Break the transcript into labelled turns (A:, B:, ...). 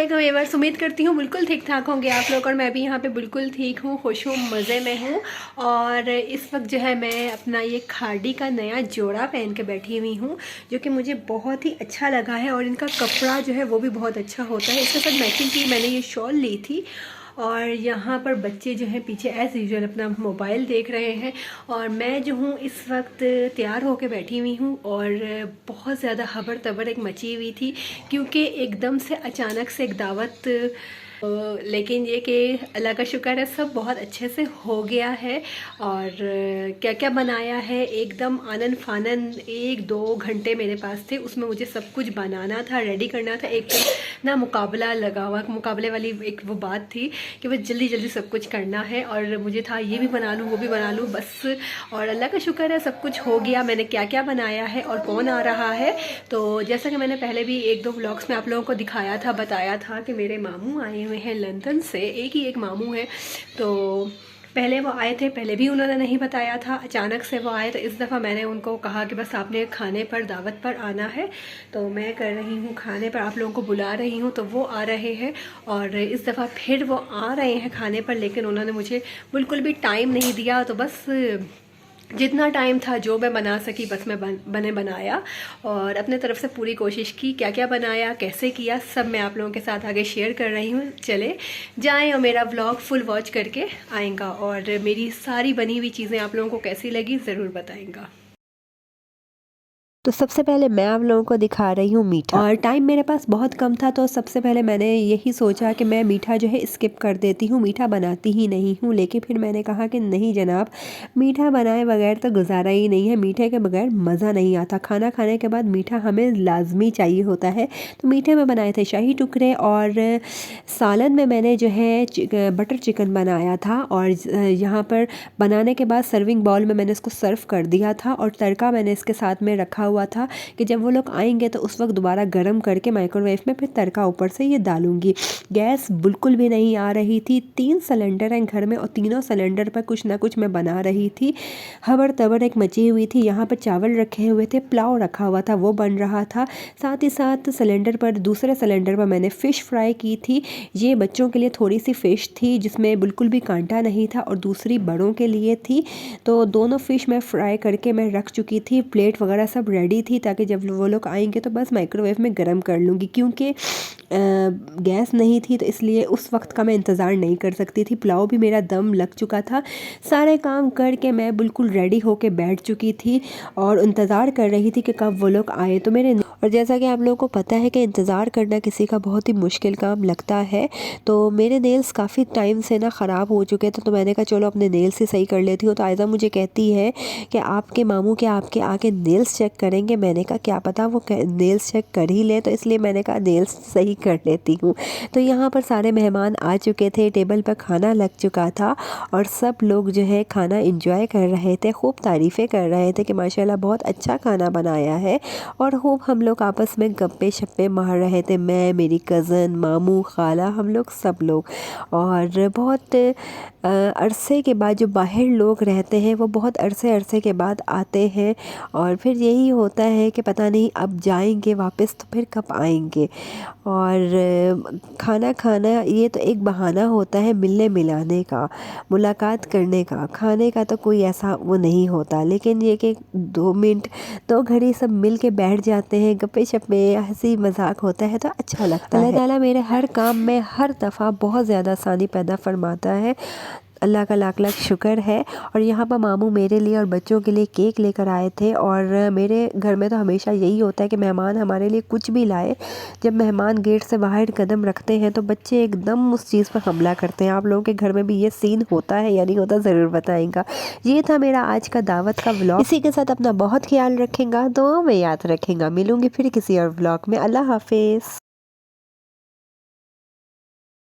A: वालेकुम व्यूअर्स, उम्मीद करती हूँ बिल्कुल ठीक ठाक होंगे आप लोग और मैं भी यहाँ पे बिल्कुल ठीक हूँ, खुश हूँ, मज़े में हूँ। और इस वक्त जो है मैं अपना ये खाड़ी का नया जोड़ा पहन के बैठी हुई हूँ जो कि मुझे बहुत ही अच्छा लगा है और इनका कपड़ा जो है वो भी बहुत अच्छा होता है। इसके साथ मैचिंग की मैंने ये शॉल ली थी और यहाँ पर बच्चे जो हैं पीछे एज़ यूजुअल अपना मोबाइल देख रहे हैं और मैं जो हूँ इस वक्त तैयार होकर बैठी हुई हूँ और बहुत ज़्यादा खबर तबर एक मची हुई थी क्योंकि एकदम से अचानक से एक दावत लेकिन ये कि अल्लाह का शुक्र है सब बहुत अच्छे से हो गया है। और क्या क्या बनाया है एकदम आनन फानन 1-2 घंटे मेरे पास थे, उसमें मुझे सब कुछ बनाना था, रेडी करना था। एक ना मुकाबला लगा हुआ, मुकाबले वाली एक वो बात थी कि बस जल्दी जल्दी सब कुछ करना है और मुझे था ये भी बना लूँ वो भी बना लूँ बस। और अल्लाह का शुक्र है सब कुछ हो गया। मैंने क्या क्या बनाया है और कौन आ रहा है, तो जैसा कि मैंने पहले भी 1-2 व्लॉग्स में आप लोगों को दिखाया था, बताया था कि मेरे मामू आए हुए हैं लंदन से। एक ही एक मामू है, तो पहले वो आए थे, पहले भी उन्होंने नहीं बताया था, अचानक से वो आए। तो इस दफ़ा मैंने उनको कहा कि बस आपने खाने पर दावत पर आना है, तो मैं कर रही हूँ खाने पर, आप लोगों को बुला रही हूँ, तो वो आ रहे हैं। और इस दफ़ा फिर वो आ रहे हैं खाने पर, लेकिन उन्होंने मुझे बिल्कुल भी टाइम नहीं दिया। तो बस जितना टाइम था जो मैं बना सकी बस मैं बनाया और अपने तरफ से पूरी कोशिश की। क्या क्या बनाया, कैसे किया, सब मैं आप लोगों के साथ आगे शेयर कर रही हूँ। चले जाएं और मेरा व्लॉग फुल वॉच करके आएगा और मेरी सारी बनी हुई चीज़ें आप लोगों को कैसी लगी ज़रूर बताएंगा।
B: तो सबसे पहले मैं आप लोगों को दिखा रही हूँ मीठा, और टाइम मेरे पास बहुत कम था तो सबसे पहले मैंने यही सोचा कि मैं मीठा जो है स्किप कर देती हूँ, मीठा बनाती ही नहीं हूँ। लेकिन फिर मैंने कहा कि नहीं जनाब, मीठा बनाए बगैर तो गुजारा ही नहीं है, मीठे के बगैर मज़ा नहीं आता। खाना खाने के बाद मीठा हमें लाजमी चाहिए होता है। तो मीठे में बनाए थे शाही टुकड़े और सालन में मैंने जो है बटर चिकन बनाया था। और यहाँ पर बनाने के बाद सर्विंग बाउल में मैंने इसको सर्व कर दिया था और तड़का मैंने इसके साथ में रखा हुआ था कि जब वो लोग आएंगे तो उस वक्त दोबारा गर्म करके माइक्रोवेव में फिर तड़का ऊपर से ये डालूंगी। गैस बिल्कुल भी नहीं आ रही थी, 3 सिलेंडर हैं घर में और तीनों सिलेंडर पर कुछ ना कुछ मैं बना रही थी। खबर तबर एक मची हुई थी। यहाँ पर चावल रखे हुए थे, पुलाव रखा हुआ था, वो बन रहा था। साथ ही साथ सिलेंडर पर, दूसरे सिलेंडर पर मैंने फ़िश फ्राई की थी। ये बच्चों के लिए थोड़ी सी फ़िश थी जिसमें बिल्कुल भी कांटा नहीं था और दूसरी बड़ों के लिए थी। तो दोनों फ़िश मैं फ्राई करके मैं रख चुकी थी, प्लेट वगैरह सब रेडी थी ताकि जब वो लोग आएंगे तो बस माइक्रोवेव में गर्म कर लूँगी। क्योंकि गैस नहीं थी तो इसलिए उस वक्त का मैं इंतज़ार नहीं कर सकती थी। पुलाव भी मेरा दम लग चुका था। सारे काम करके मैं बिल्कुल रेडी होके बैठ चुकी थी और इंतज़ार कर रही थी कि कब वो लोग आए। तो मेरे, और जैसा कि आप लोगों को पता है कि इंतज़ार करना किसी का बहुत ही मुश्किल काम लगता है, तो मेरे नेल्स काफ़ी टाइम से ना ख़राब हो चुके थे। तो मैंने कहा चलो अपने नेल्स ही सही कर लेती हूँ। तो आयज़ा मुझे कहती है कि आपके मामू के आपके आके नेल्स चेक करेंगे। मैंने कहा क्या पता वो नेल्स चेक कर ही ले, तो इसलिए मैंने कहा नेल्स सही कर लेती हूँ। तो यहाँ पर सारे मेहमान आ चुके थे, टेबल पर खाना लग चुका था और सब लोग जो है खाना इंजॉय कर रहे थे, खूब तारीफ़ें कर रहे थे कि माशाल्लाह बहुत अच्छा खाना बनाया है। और खूब हम लोग आपस में गप्पे शप्पे मार रहे थे, मैं, मेरी कज़न, मामू, खाला, हम लोग सब लोग। और बहुत अरसे के बाद जो बाहर लोग रहते हैं वो बहुत अरसे के बाद आते हैं और फिर यही होता है कि पता नहीं अब जाएंगे वापस तो फिर कब आएंगे। और खाना खाना ये तो एक बहाना होता है मिलने मिलाने का, मुलाकात करने का। खाने का तो कोई ऐसा वो नहीं होता, लेकिन ये कि 2 मिनट 2 घड़ी सब मिल के बैठ जाते हैं, गप्पे शप्पे, हंसी मजाक होता है तो अच्छा लगता है। अल्लाह ताला मेरे हर काम में हर दफ़ा बहुत ज़्यादा आसानी पैदा फरमाता है, अल्लाह का लाख लाख शुक्र है। और यहाँ पर मामू मेरे लिए और बच्चों के लिए केक लेकर आए थे। और मेरे घर में तो हमेशा यही होता है कि मेहमान हमारे लिए कुछ भी लाए, जब मेहमान गेट से बाहर कदम रखते हैं तो बच्चे एकदम उस चीज़ पर हमला करते हैं। आप लोगों के घर में भी ये सीन होता है या नहीं होता ज़रूर बताएंगा। ये था मेरा आज का दावत का व्लॉग। इसी के साथ अपना बहुत ख्याल रखेगा, दुआ में याद रखेगा। मिलूंगी फिर किसी और व्लॉग में। अल्लाह हाफिज़।